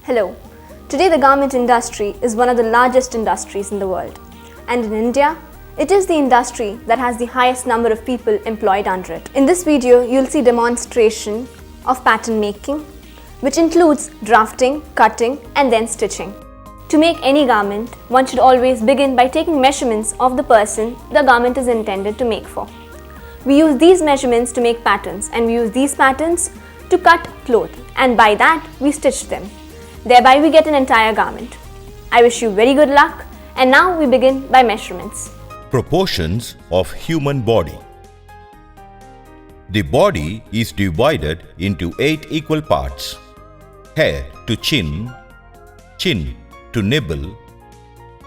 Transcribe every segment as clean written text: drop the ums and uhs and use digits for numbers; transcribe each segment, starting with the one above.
Hello. Today the garment industry is one of the largest industries in the world. And in India, it is the industry that has the highest number of people employed under it. In this video, you'll see demonstration of pattern making, which includes drafting, cutting, and then stitching. To make any garment, one should always begin by taking measurements of the person the garment is intended to make for. We use these measurements to make patterns, and we use these patterns to cut cloth, and by that we stitch them. Thereby we get an entire garment. I wish you very good luck, and now we begin by measurements. Proportions of human body. The body is divided into 8 equal parts. Hair to chin, chin to nipple,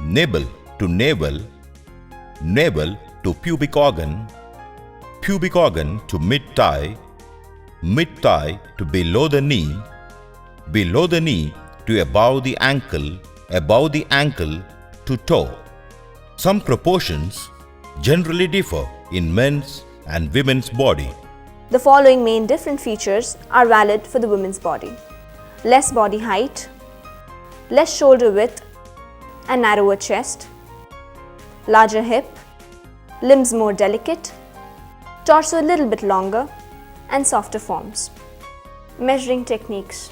nipple to navel, navel to pubic organ to mid-thigh, mid-thigh to below the knee to above the ankle to toe. Some proportions generally differ in men's and women's body. The following main different features are valid for the women's body: less body height, less shoulder width and narrower chest, larger hip, limbs more delicate, torso a little bit longer, and softer forms. Measuring techniques.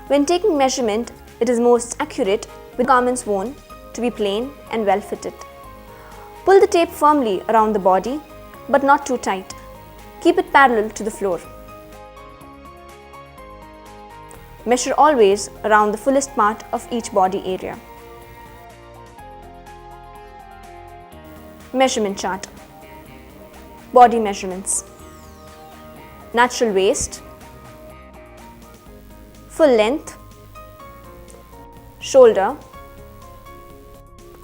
When taking measurement, it is most accurate with garments worn to be plain and well fitted. Pull the tape firmly around the body, but not too tight. Keep it parallel to the floor. Measure always around the fullest part of each body area. Measurement chart. Body measurements. Natural waist, full length, shoulder,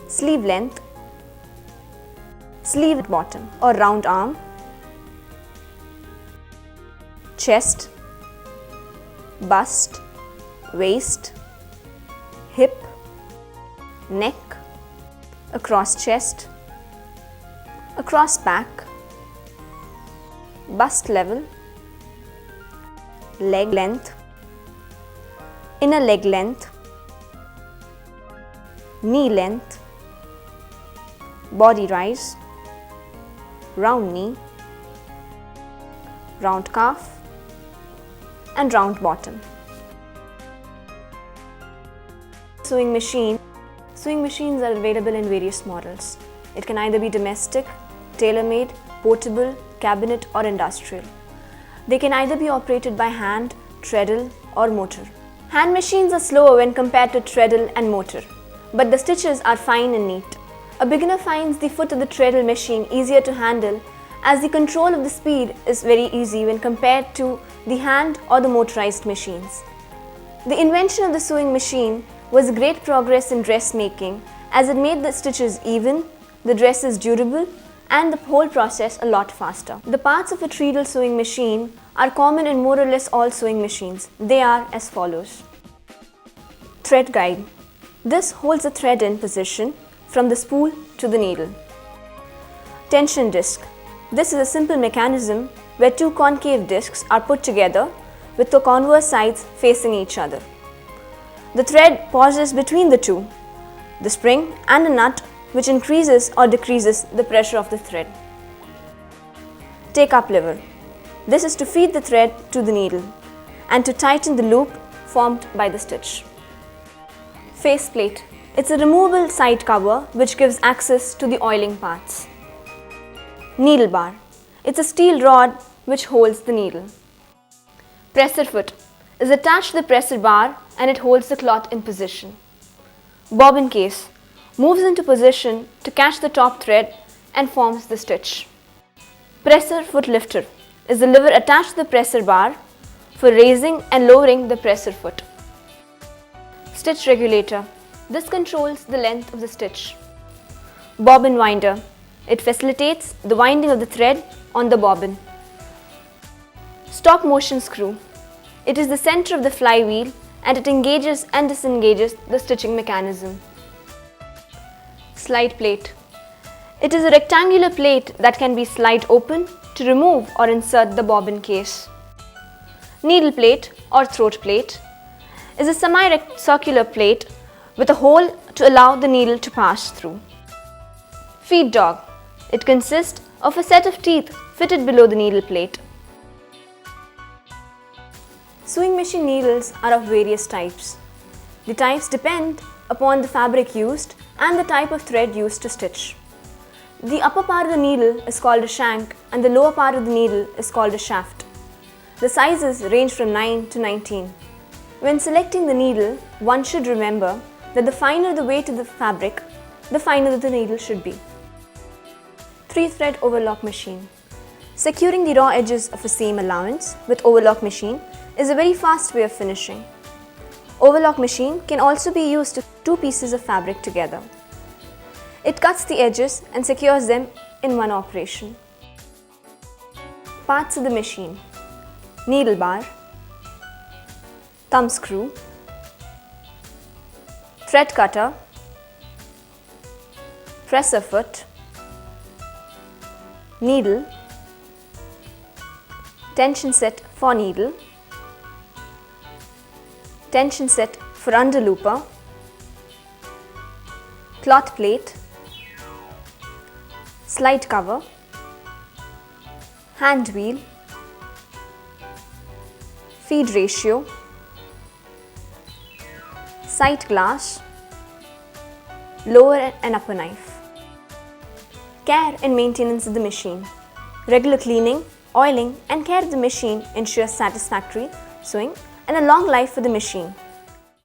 sleeve length, sleeve at bottom or round arm, chest, bust, waist, hip, neck, across chest, across back, bust level, leg length, inner leg length, knee length, body rise, round knee, round calf and round bottom. Sewing machine. Sewing machines are available in various models. It can either be domestic, tailor-made, portable, cabinet or industrial. They can either be operated by hand, treadle or motor. Hand machines are slower when compared to treadle and motor, but the stitches are fine and neat. A beginner finds the foot of the treadle machine easier to handle as the control of the speed is very easy when compared to the hand or the motorized machines. The invention of the sewing machine was a great progress in dressmaking as it made the stitches even, the dresses durable, and the whole process a lot faster. The parts of a treadle sewing machine are common in more or less all sewing machines. They are as follows. Thread guide. This holds the thread in position from the spool to the needle. Tension disc. This is a simple mechanism where 2 concave discs are put together with the converse sides facing each other. The thread pauses between the two, the spring and a nut, which increases or decreases the pressure of the thread. Take-up lever. This is to feed the thread to the needle and to tighten the loop formed by the stitch. Face plate. It's a removable side cover which gives access to the oiling parts. Needle bar. It's a steel rod which holds the needle. Presser foot is attached to the presser bar and it holds the cloth in position. Bobbin case moves into position to catch the top thread and forms the stitch. Presser foot lifter is the lever attached to the presser bar for raising and lowering the presser foot. Stitch regulator. This controls the length of the stitch. Bobbin winder. It facilitates the winding of the thread on the bobbin. Stop motion screw. It is the center of the flywheel and it engages and disengages the stitching mechanism. Slide plate. It is a rectangular plate that can be slide open to remove or insert the bobbin case. Needle plate or throat plate. is a semi-circular plate with a hole to allow the needle to pass through. Feed dog. It consists of a set of teeth fitted below the needle plate. Sewing machine needles are of various types. The types depend upon the fabric used and the type of thread used to stitch. The upper part of the needle is called a shank and the lower part of the needle is called a shaft. The sizes range from 9 to 19. When selecting the needle, one should remember that the finer the weight of the fabric, the finer the needle should be. 3-thread overlock machine. Securing the raw edges of a seam allowance with overlock machine is a very fast way of finishing. Overlock machine can also be used to 2 pieces of fabric together. It cuts the edges and secures them in one operation. Parts of the machine: needle bar, thumb screw, thread cutter, presser foot, needle, tension set for needle, tension set for underlooper, cloth plate, slide cover, hand wheel, feed ratio, sight glass, lower and upper knife. Care and maintenance of the machine. Regular cleaning, oiling and care of the machine ensures satisfactory sewing and a long life for the machine.